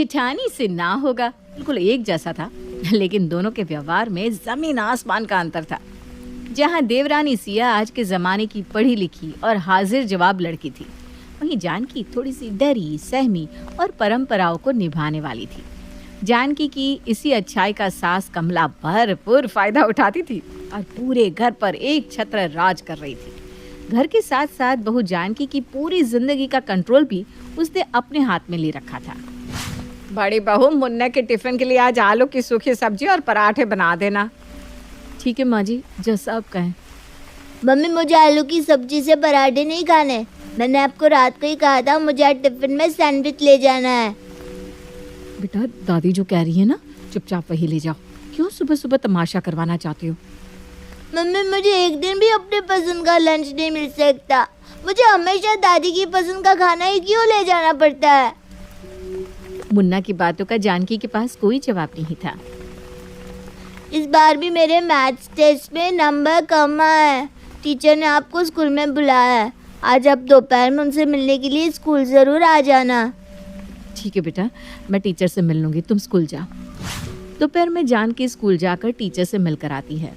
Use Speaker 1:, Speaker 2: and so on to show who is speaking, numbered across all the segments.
Speaker 1: जिठानी से ना होगा, बिल्कुल एक जैसा था, लेकिन दोनों के व्यवहार में जमीन आसमान का अंतर था। जहाँ देवरानी सिया आज के ज़माने की पढ़ी लिखी और हाजिर जवाब लड़की थी, वहीं जानकी थोड़ी सी डरी, सहमी और परंपराओं को निभाने वाली थी। जानकी की इसी अच्छाई का सास कमला भरपूर फायदा उठाती थी और पूरे घर पर एक छत्र राज कर रही थी। घर के साथ साथ बहू जानकी की पूरी जिंदगी का कंट्रोल भी उसने अपने हाथ में ले रखा था।
Speaker 2: बड़ी बहू, मुन्ने के टिफिन के लिए आज आलू की सूखी सब्जी और पराठे बना देना।
Speaker 1: ठीक है माँ जी, जैसा आप कहें।
Speaker 3: मम्मी, मुझे आलू की सब्जी से पराठे नहीं खाने। मैंने आपको रात को ही कहा था मुझे आज टिफिन में सैंडविच ले जाना है।
Speaker 1: बेटा, दादी जो कह रही है ना, चुपचाप वही ले जाओ। क्यों सुबह सुबह तमाशा करवाना चाहती हो?
Speaker 3: मम्मी, मुझे एक दिन भी अपने पसंद का लंच नहीं मिल सकता। मुझे हमेशा दादी की पसंद का खाना ही क्यों ले जाना पड़ता है?
Speaker 1: मुन्ना की बातों का जानकी के पास कोई जवाब नहीं था।
Speaker 3: इस बार भी मेरे मैथ्स टेस्ट में नंबर कम आए। टीचर ने आपको स्कूल में बुलाया है। आज आप दोपहर में उनसे मिलने के लिए स्कूल ज़रूर आ जाना।
Speaker 1: ठीक है बेटा, मैं टीचर से मिल लूँगी, तुम स्कूल जाओ। दोपहर में जानकी स्कूल जाकर टीचर से मिलकर आती है।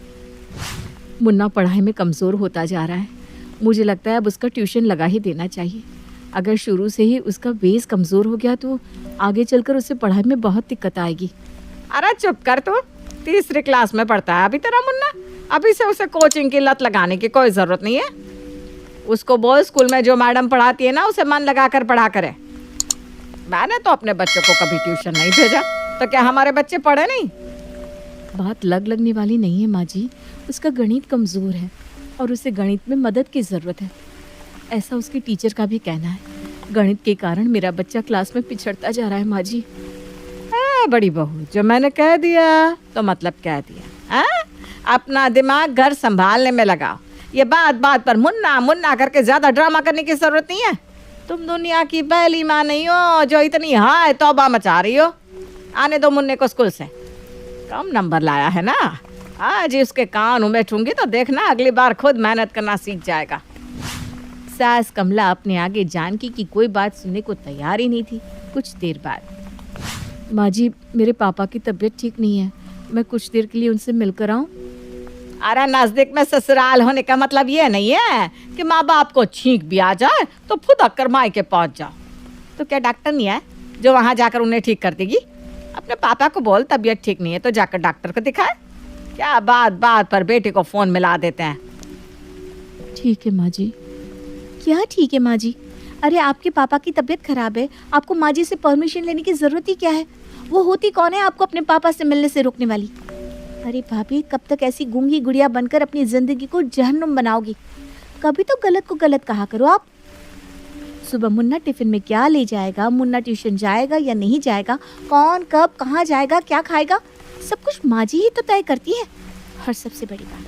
Speaker 1: मुन्ना पढ़ाई में कमज़ोर होता जा रहा है। मुझे लगता है अब उसका ट्यूशन लगा ही देना चाहिए। अगर शुरू से ही उसका बेस कमज़ोर हो गया तो आगे चलकर उसे पढ़ाई में बहुत दिक्कत आएगी।
Speaker 2: अरे चुप कर तू, तीसरी क्लास में पढ़ता है अभी तेरा मुन्ना। अभी से उसे कोचिंग की लत लगाने की कोई ज़रूरत नहीं है। उसको बोल स्कूल में जो मैडम पढ़ाती है ना, उसे मन लगा कर पढ़ा करे। मैंने तो अपने बच्चों को कभी ट्यूशन नहीं भेजा, तो क्या हमारे बच्चे पढ़े नहीं?
Speaker 1: बात लगने वाली नहीं है माँ जी। उसका गणित कमज़ोर है और उसे गणित में मदद की ज़रूरत है, ऐसा उसकी टीचर का भी कहना है। गणित के कारण मेरा बच्चा क्लास में पिछड़ता जा रहा है माँ जी।
Speaker 2: बड़ी बहू, जो मैंने कह दिया तो मतलब कह दिया। अपना दिमाग घर संभालने में लगाओ। ये बात बात पर मुन्ना मुन्ना करके ज़्यादा ड्रामा करने की ज़रूरत नहीं है। तुम दुनिया की पहली माँ नहीं हो जो इतनी हाय तौबा मचा रही हो। आने दो मुन्ने को स्कूल से। कम नंबर लाया है ना, आज उसके कान उमेटूंगी तो देखना अगली बार खुद मेहनत करना सीख जाएगा।
Speaker 1: सास कमला अपने आगे जानकी की कोई बात सुनने को तैयार ही नहीं थी। कुछ देर बाद, माँ जी मेरे पापा की तबीयत ठीक नहीं है, मैं कुछ देर के लिए उनसे मिलकर आऊँ?
Speaker 2: अरे नजदीक में ससुराल होने का मतलब ये नहीं है कि माँ बाप को छींक भी आ जाए तो फुदक कर मायके पहुँच जाओ। तो क्या डॉक्टर नहीं है जो वहाँ जाकर उन्हें ठीक कर देगी? अपने पापा को बोल तबीयत ठीक नहीं है तो जाकर डॉक्टर को दिखाए। क्या बात बात पर बेटे को फ़ोन मिला देते हैं।
Speaker 1: ठीक है माँ जी। क्या ठीक है माँ जी? अरे आपके पापा की तबीयत खराब है, आपको माँ जी से परमिशन लेने की ज़रूरत ही क्या है? वो होती कौन है आपको अपने पापा से मिलने से रोकने वाली? अरे भाभी, कब तक ऐसी गूंगी गुड़िया बनकर अपनी ज़िंदगी को जहन्नुम बनाओगी? कभी तो गलत को गलत कहा करो आप। सुबह मुन्ना टिफ़िन में क्या ले जाएगा, मुन्ना ट्यूशन जाएगा या नहीं जाएगा, कौन कब कहाँ जाएगा, क्या खाएगा, सब कुछ माँ जी ही तो तय करती है। और सबसे बड़ी बात,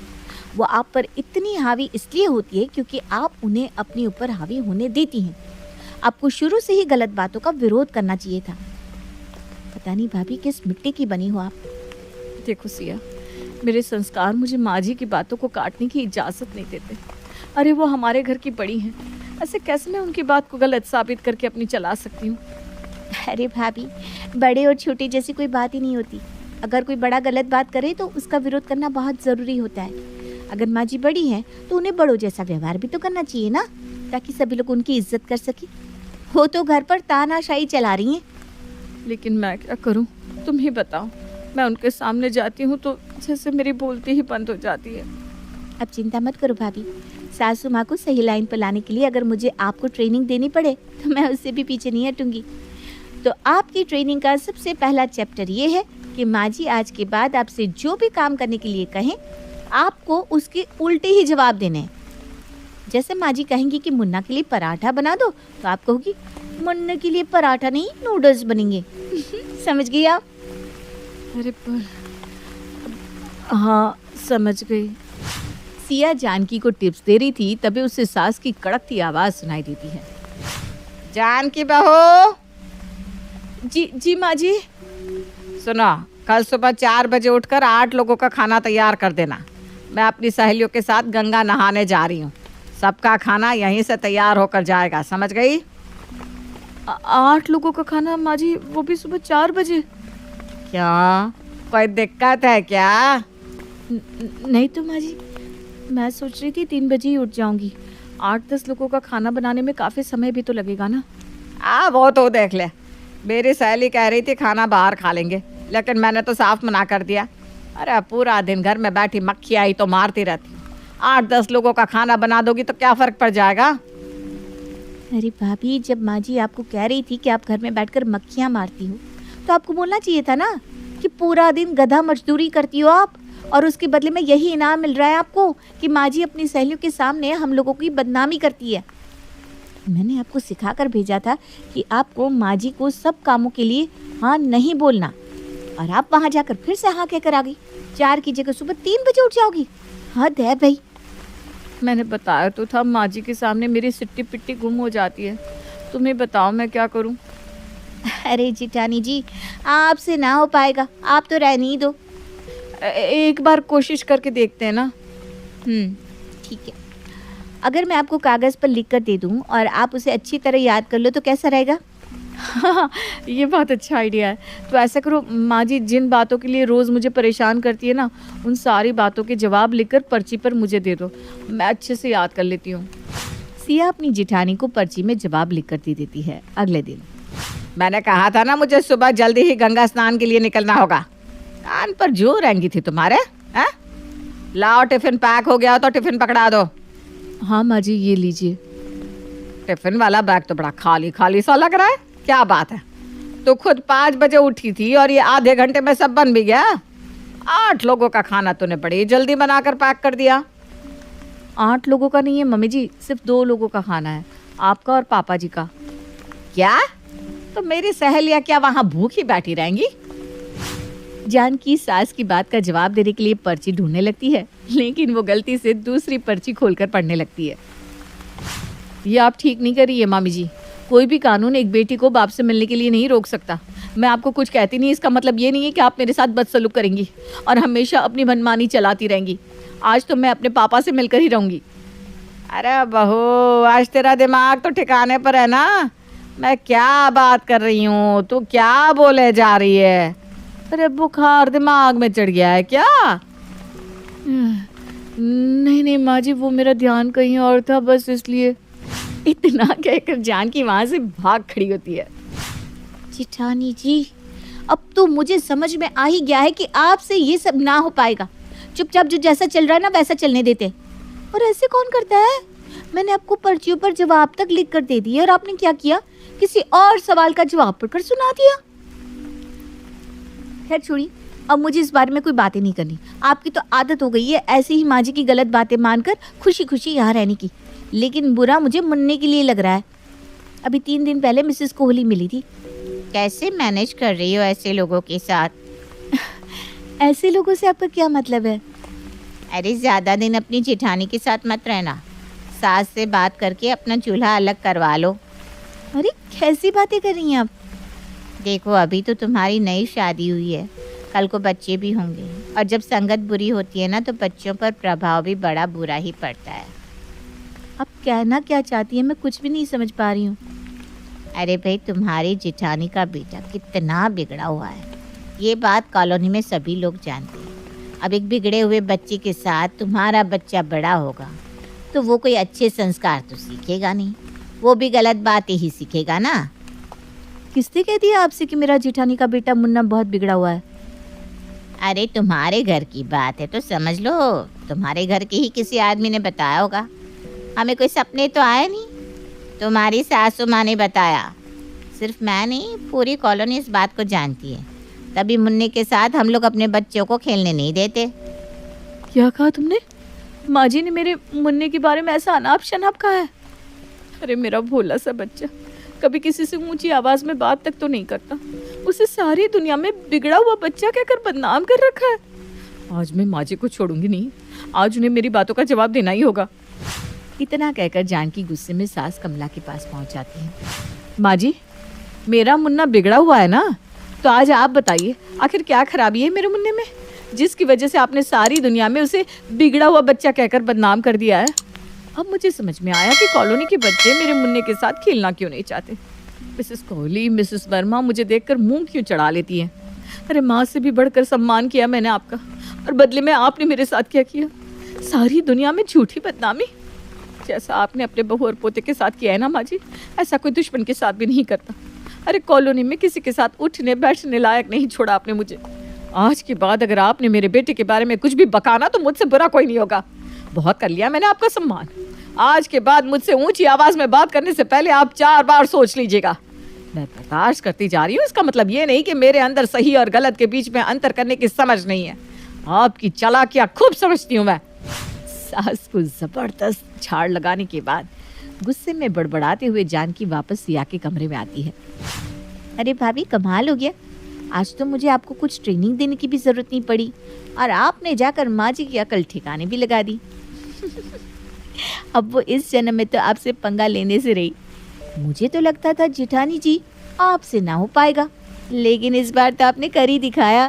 Speaker 1: वो आप पर इतनी हावी इसलिए होती है क्योंकि आप उन्हें अपने ऊपर हावी होने देती हैं। आपको शुरू से ही गलत बातों का विरोध करना चाहिए था। पता नहीं भाभी किस मिट्टी की बनी हो आप। देखो सिया, मेरे संस्कार मुझे माँ जी की बातों को काटने की इजाज़त नहीं देते। अरे वो हमारे घर की बड़ी हैं, ऐसे कैसे मैं उनकी बात को गलत साबित करके अपनी चला सकती हूँ? अरे भाभी, बड़े और छोटे जैसी कोई बात ही नहीं होती। अगर कोई बड़ा गलत बात करे तो उसका विरोध करना बहुत ज़रूरी होता है। अगर माँ जी बड़ी हैं तो उन्हें बड़ों जैसा व्यवहार भी तो करना चाहिए ना, ताकि सभी लोग उनकी इज्जत कर सकें। वो तो घर पर तानाशाही चला रही हैं। लेकिन मैं क्या करूँ, तुम ही बताओ। मैं उनके सामने जाती हूँ तो जैसे मेरी बोलती ही बंद हो जाती है। अब चिंता मत करो भाभी, सासू माँ को सही लाइन पर लाने के लिए अगर मुझे आपको ट्रेनिंग देनी पड़े तो मैं उससे भी पीछे नहीं हटूंगी। तो आपकी ट्रेनिंग का सबसे पहला चैप्टर ये है कि माँ जी आज के बाद आपसे जो भी काम करने के लिए कहें, आपको उसके उल्टे ही जवाब देने हैं। जैसे माँ जी कहेंगी कि मुन्ना के लिए पराठा बना दो, तो आप कहोगी मुन्ना के लिए पराठा नहीं, नूडल्स बनेंगे। समझ गई आप? अरे पर हाँ, समझ गई। सिया जानकी को टिप्स दे रही थी, तभी उससे सास की कड़कती आवाज़ सुनाई देती है।
Speaker 2: जानकी बहू।
Speaker 1: जी माँ जी।
Speaker 2: सुनो, कल सुबह 4 बजे उठकर 8 लोगों का खाना तैयार कर देना। मैं अपनी सहेलियों के साथ गंगा नहाने जा रही हूँ। सबका खाना यहीं से तैयार होकर जाएगा, समझ गई?
Speaker 1: 8 लोगों का खाना माँ जी, वो भी सुबह 4 बजे।
Speaker 2: क्या कोई दिक्कत है क्या?
Speaker 1: नहीं तो माँ जी, मैं सोच रही थी 3 बजे ही उठ जाऊंगी। 8-10 लोगों का खाना बनाने में काफ़ी समय भी तो लगेगा ना।
Speaker 2: वो तो देख ले, मेरी सहेली कह रही थी खाना बाहर खा लेंगे, लेकिन मैंने तो साफ मना कर दिया। अरे पूरा दिन घर में बैठी मक्खी आई तो मारती रहती। 8-10 लोगों का खाना बना दोगी तो क्या फ़र्क पड़ जाएगा?
Speaker 1: अरे भाभी, जब माँ जी आपको कह रही थी कि आप घर में बैठकर मक्खियाँ मारती हो, तो आपको बोलना चाहिए था ना कि पूरा दिन गधा मजदूरी करती हो आप, और उसके बदले में यही इनाम मिल रहा है आपको कि माँ जी अपनी सहेलियों के सामने हम लोगों की बदनामी करती है। मैंने आपको सिखा कर भेजा था कि आपको माँ जी को सब कामों के लिए हाँ नहीं बोलना, और आप वहाँ जाकर फिर से हाँ कहकर आ गई। 4 की जगह सुबह 3 बजे उठ जाओगी। हद है भाई।
Speaker 2: मैंने बताया तो था, माँ जी के सामने मेरी सिट्टी पिट्टी गुम हो जाती है। तुम्हें बताओ मैं क्या करूँ?
Speaker 1: अरे जिठानी जी, आपसे ना हो पाएगा, आप तो रहने ही दो।
Speaker 2: एक बार कोशिश करके देखते हैं ना।
Speaker 1: ठीक है। अगर मैं आपको कागज़ पर लिख कर दे दूँ और आप उसे अच्छी तरह याद कर लो तो कैसा रहेगा?
Speaker 2: हाँ, ये बहुत अच्छा आइडिया है। तो ऐसा करो, माँ जी जिन बातों के लिए रोज़ मुझे परेशान करती है ना, उन सारी बातों के जवाब लिखकर पर्ची पर मुझे दे दो, मैं अच्छे से याद कर लेती हूँ।
Speaker 1: सिया अपनी जिठानी को पर्ची में जवाब लिख कर दे देती है। अगले दिन
Speaker 2: मैंने कहा था ना मुझे सुबह जल्दी ही गंगा स्नान के लिए निकलना होगा। कान पर जो रेंगी थी तुम्हारे, हैं? लाओ, टिफिन पैक हो गया हो तो टिफिन पकड़ा दो।
Speaker 1: हाँ माँ जी, ये लीजिए।
Speaker 2: टिफिन वाला बैग तो बड़ा खाली खाली सा लग रहा है, क्या बात है? तो खुद 5 बजे उठी थी और ये आधे घंटे में सब बन भी गया। 8 लोगों का खाना तूने बड़ी जल्दी बनाकर पैक कर दिया।
Speaker 1: 8 लोगों का नहीं है मम्मी जी, सिर्फ 2 लोगों का खाना है, आपका और पापा जी का।
Speaker 2: क्या? तो मेरी सहेलियां क्या वहां भूखी बैठी रहेंगी?
Speaker 1: जानकी सास की बात का जवाब देने के लिए पर्ची ढूंढने लगती है, लेकिन वो गलती से दूसरी पर्ची खोलकर पढ़ने लगती है। ये आप ठीक नहीं कर रही है मामी जी। कोई भी कानून एक बेटी को बाप से मिलने के लिए नहीं रोक सकता। मैं आपको कुछ कहती नहीं, इसका मतलब ये नहीं है कि आप मेरे साथ बदसलूक करेंगी और हमेशा अपनी मनमानी चलाती रहेंगी। आज तो मैं अपने पापा से मिलकर ही रहूंगी।
Speaker 2: अरे बहू, आज तेरा दिमाग तो ठिकाने पर है ना? मैं क्या बात कर रही हूँ, तू क्या बोले जा रही है? अरे बुखार दिमाग में चढ़ गया है क्या?
Speaker 1: नहीं नहीं माँ जी, वो मेरा ध्यान कहीं और था, बस इसलिए।
Speaker 2: इतना कहकर जानकी वहां से भाग खड़ी होती है।
Speaker 1: जिठानी जी, अब तो मुझे समझ में आ ही गया है कि आपसे ये सब ना हो पाएगा। चुपचाप जो जैसा चल रहा है ना वैसा चलने देते। और ऐसे कौन करता है? मैंने आपको पर्चियों पर जवाब तक लिख कर दे दिए और आपने क्या किया? किसी और सवाल का जवाब पढ़कर सुना दिया। खैर छोड़िए, अब मुझे इस बारे में कोई बातें नहीं करनी। आपकी तो आदत हो गई है ऐसे ही माँ जी की गलत बातें मानकर खुशी खुशी यहाँ रहने की। लेकिन बुरा मुझे मुन्ने के लिए लग रहा है। अभी 3 दिन पहले मिसेस कोहली मिली थी।
Speaker 3: कैसे मैनेज कर रही हो ऐसे लोगों के साथ?
Speaker 1: ऐसे लोगों से आपका क्या मतलब है?
Speaker 3: अरे ज़्यादा दिन अपनी जेठानी के साथ मत रहना। सास से बात करके अपना चूल्हा अलग करवा लो।
Speaker 1: अरे कैसी बातें कर रही हैं आप?
Speaker 3: देखो, अभी तो तुम्हारी नई शादी हुई है, कल को बच्चे भी होंगे, और जब संगत बुरी होती है ना तो बच्चों पर प्रभाव भी बड़ा बुरा ही पड़ता है।
Speaker 1: आप कहना क्या चाहती हैं? मैं कुछ भी नहीं समझ पा रही हूँ।
Speaker 3: अरे भाई, तुम्हारी जेठानी का बेटा कितना बिगड़ा हुआ है, ये बात कॉलोनी में सभी लोग जानते हैं। अब एक बिगड़े हुए बच्चे के साथ तुम्हारा बच्चा बड़ा होगा तो वो कोई अच्छे संस्कार तो सीखेगा नहीं, वो भी गलत बातें ही सीखेगा ना।
Speaker 1: किसने कह दिया आपसे कि मेरा जेठानी का बेटा मुन्ना बहुत बिगड़ा हुआ है?
Speaker 3: अरे तुम्हारे घर की बात है तो समझ लो, तुम्हारे घर के ही किसी आदमी ने बताया होगा। हमें कोई सपने तो आए नहीं, तुम्हारी सासू माँ ने बताया। सिर्फ मैं नहीं, पूरी कॉलोनी इस बात को जानती है। तभी मुन्ने के साथ हम लोग अपने बच्चों को खेलने नहीं देते।
Speaker 1: क्या कहा तुमने? माँ जी ने मेरे मुन्ने के बारे में ऐसा अनाप शनाप कहा है? अरे मेरा भोला सा बच्चा कभी किसी से ऊंची आवाज में बात तक तो नहीं करता। उसे सारी दुनिया में बिगड़ा हुआ बच्चा कहकर बदनाम कर रखा है। आज मैं माँ जी को छोड़ूंगी नहीं, आज उन्हें मेरी बातों का जवाब देना ही होगा। इतना कहकर जानकी गुस्से में सास कमला के पास पहुंच जाती है। माँ जी, मेरा मुन्ना बिगड़ा हुआ है ना, तो आज आप बताइए आखिर क्या खराबी है मेरे मुन्ने में, जिसकी वजह से आपने सारी दुनिया में उसे बिगड़ा हुआ बच्चा कहकर बदनाम कर दिया है। अब मुझे समझ में आया कि कॉलोनी के बच्चे मेरे मुन्ने के साथ खेलना क्यों नहीं चाहते। मिसेस कोहली, मिसेस वर्मा मुझे देखकर मुंह क्यों चढ़ा लेती हैं? अरे माँ से भी बढ़कर सम्मान किया मैंने आपका, और बदले में आपने मेरे साथ क्या किया? सारी दुनिया में झूठी बदनामी। जैसा आपने अपने बहू और पोते के साथ किया है ना माँ जी, ऐसा कोई दुश्मन के साथ भी नहीं करता। अरे कॉलोनी में किसी के साथ उठने बैठने लायक नहीं छोड़ा आपने मुझे। आज के बाद अगर आपने मेरे बेटे के बारे में कुछ भी बकाना तो मुझसे बुरा कोई नहीं होगा। बहुत कर लिया मैंने आपका सम्मान। आज के बाद मुझसे ऊंची आवाज में बात करने से पहले आप 4 बार सोच लीजिएगा। मैं बर्दाश्त करती जा रही हूँ, इसका मतलब ये नहीं कि मेरे अंदर सही और गलत के बीच में अंतर करने की समझ नहीं है। आपकी चालाकियाँ खूब समझती हूँ मैं। सास को जबरदस्त झाड़ लगाने के बाद गुस्से में बड़बड़ाते हुए जानकी वापस सिया के कमरे में आती है। अरे भाभी, कमाल हो गया, आज तो मुझे आपको कुछ ट्रेनिंग देने की भी जरूरत नहीं पड़ी और आपने जाकर माँ जी की अकल ठिकाने भी लगा दी। अब वो इस जन्म में तो आपसे पंगा लेने से रही। मुझे तो लगता था जेठानी जी आपसे ना हो पाएगा, लेकिन इस बार तो आपने कर ही दिखाया।